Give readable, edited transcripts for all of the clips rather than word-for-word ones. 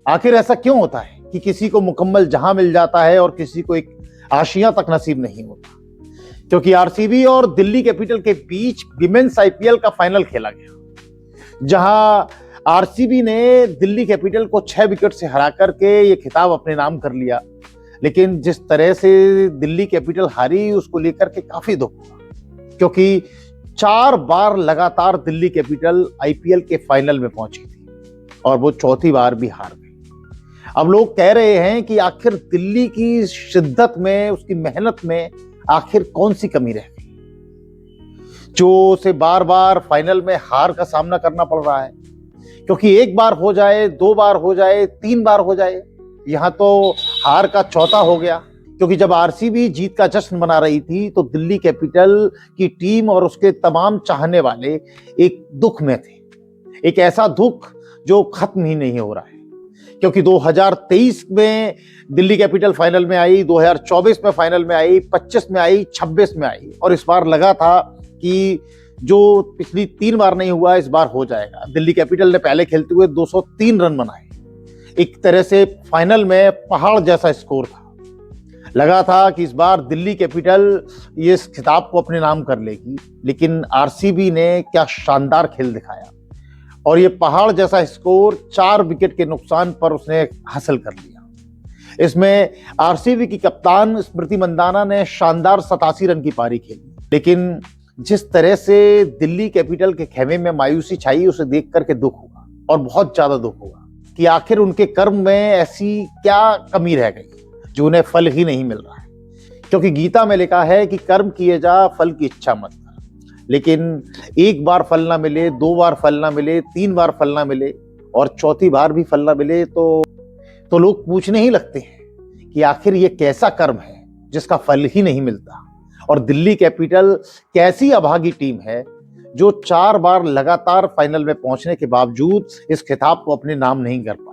आखिर ऐसा क्यों होता है कि किसी को मुकम्मल जहां मिल जाता है और किसी को एक आशियां तक नसीब नहीं होता? क्योंकि आरसीबी और दिल्ली कैपिटल के बीच विमेंस आईपीएल का फाइनल खेला गया, जहां आरसीबी ने दिल्ली कैपिटल को 6 विकेट से हरा करके ये खिताब अपने नाम कर लिया। लेकिन जिस तरह से दिल्ली कैपिटल हारी, उसको लेकर के काफी दुख हुआ, क्योंकि 4 बार लगातार दिल्ली कैपिटल आईपीएल के फाइनल में पहुंची थी और वो चौथी बार भी हार गई। अब लोग कह रहे हैं कि आखिर दिल्ली की शिद्दत में, उसकी मेहनत में आखिर कौन सी कमी रह गई जो उसे बार बार फाइनल में हार का सामना करना पड़ रहा है। क्योंकि एक बार हो जाए, 2 बार हो जाए, 3 बार हो जाए, यहां तो हार का चौथा हो गया। क्योंकि जब आरसीबी जीत का जश्न मना रही थी तो दिल्ली कैपिटल की टीम और उसके तमाम चाहने वाले एक दुख में थे, एक ऐसा दुख जो खत्म ही नहीं हो रहा है। क्योंकि 2023 में दिल्ली कैपिटल फाइनल में आई, 2024 में फाइनल में आई, 25 में आई, 26 में आई, और इस बार लगा था कि जो पिछली 3 बार नहीं हुआ, इस बार हो जाएगा। दिल्ली कैपिटल ने पहले खेलते हुए 203 रन बनाए। एक तरह से फाइनल में पहाड़ जैसा स्कोर था। लगा था कि इस बार दिल्ली कैपिटल ये इस खिताब को अपने नाम कर लेगी, लेकिन आरसीबी ने क्या शानदार खेल दिखाया और ये पहाड़ जैसा स्कोर 4 विकेट के नुकसान पर उसने हासिल कर लिया। इसमें आरसीबी की कप्तान स्मृति मंदाना ने शानदार 87 रन की पारी खेली। लेकिन जिस तरह से दिल्ली कैपिटल के खेमे में मायूसी छाई, उसे देख करके दुख हुआ और बहुत ज्यादा दुख हुआ कि आखिर उनके कर्म में ऐसी क्या कमी रह गई जो उन्हें फल ही नहीं मिल रहा है। क्योंकि गीता में लिखा है कि कर्म किए जा, फल की इच्छा मत कर। लेकिन एक बार फल ना मिले, 2 बार फल ना मिले, 3 बार फल ना मिले और चौथी बार भी फल ना मिले तो लोग पूछने ही लगते हैं कि आखिर ये कैसा कर्म है जिसका फल ही नहीं मिलता। और दिल्ली कैपिटल कैसी अभागी टीम है जो 4 बार लगातार फाइनल में पहुंचने के बावजूद इस खिताब को अपने नाम नहीं कर पाई।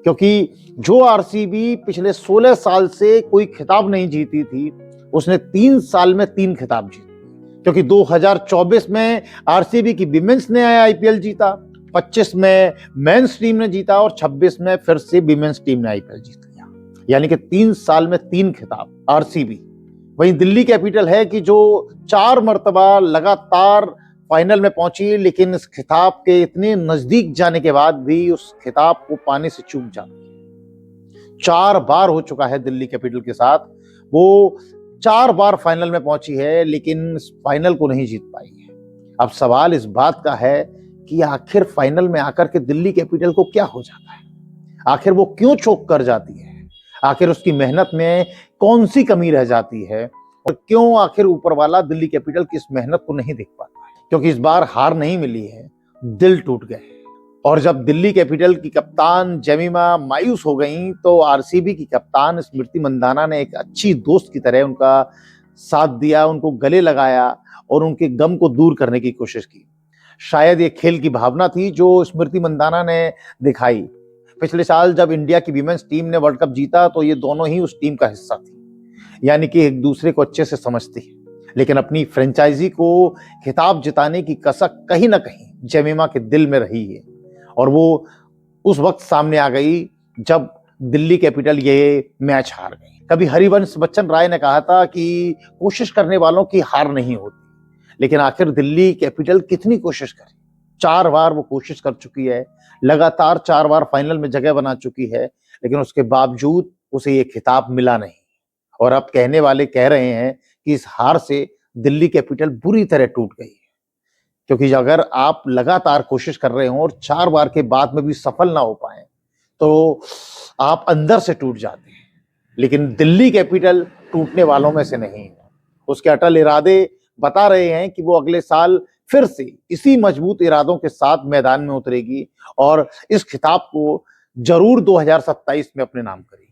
क्योंकि जो आरसीबी पिछले 16 साल से कोई खिताब नहीं जीती थी, उसने 3 साल में 3 खिताब जीते। क्योंकि 2024 में आरसीबी की विमेंस ने आईपीएल जीता, 25 में मेंस टीम ने जीता और 26 में फिर से विमेंस टीम ने आईपीएल जीत लिया। यानी कि 3 साल में 3 खिताब आरसीबी। वहीं दिल्ली कैपिटल है कि जो 4 मर्तबा लगातार फाइनल में पहुंची, लेकिन इस खिताब के इतने नजदीक जाने के बाद भी उस खिताब को पाने से चूक जाती है। 4 बार हो चुका है दिल्ली कैपिटल के साथ, वो 4 बार फाइनल में पहुंची है, लेकिन इस फाइनल को नहीं जीत पाई है। अब सवाल इस बात का है कि आखिर फाइनल में आकर के दिल्ली कैपिटल को क्या हो जाता है, आखिर वो क्यों चोक कर जाती है, आखिर उसकी मेहनत में कौन सी कमी रह जाती है और क्यों आखिर ऊपर वाला दिल्ली कैपिटल की इस मेहनत को नहीं देख पाता है। क्योंकि इस बार हार नहीं मिली है, दिल टूट गए। और जब दिल्ली कैपिटल की कप्तान जेमिमा मायूस हो गई तो आरसीबी की कप्तान स्मृति मंदाना ने एक अच्छी दोस्त की तरह उनका साथ दिया, उनको गले लगाया और उनके गम को दूर करने की कोशिश की। शायद ये खेल की भावना थी जो स्मृति मंदाना ने दिखाई। पिछले साल जब इंडिया की विमेंस टीम ने वर्ल्ड कप जीता तो ये दोनों ही उस टीम का हिस्सा थी, यानी कि एक दूसरे को अच्छे से समझती है। लेकिन अपनी फ्रेंचाइजी को खिताब जिताने की कसक कहीं ना कहीं जेमिमा के दिल में रही है और वो उस वक्त सामने आ गई जब दिल्ली कैपिटल ये मैच हार गई। कभी हरिवंश बच्चन राय ने कहा था कि कोशिश करने वालों की हार नहीं होती, लेकिन आखिर दिल्ली कैपिटल कितनी कोशिश करे। 4 बार वो कोशिश कर चुकी है, लगातार 4 बार फाइनल में जगह बना चुकी है, लेकिन उसके बावजूद उसे ये खिताब मिला नहीं। और अब कहने वाले कह रहे हैं कि इस हार से दिल्ली कैपिटल बुरी तरह टूट गई है। क्योंकि अगर आप लगातार कोशिश कर रहे हो और 4 बार के बाद में भी सफल ना हो पाए तो आप अंदर से टूट जाते हैं। लेकिन दिल्ली कैपिटल टूटने वालों में से नहीं है। उसके अटल इरादे बता रहे हैं कि वो अगले साल फिर से इसी मजबूत इरादों के साथ मैदान में उतरेगी और इस खिताब को जरूर 2027 में अपने नाम करेगी।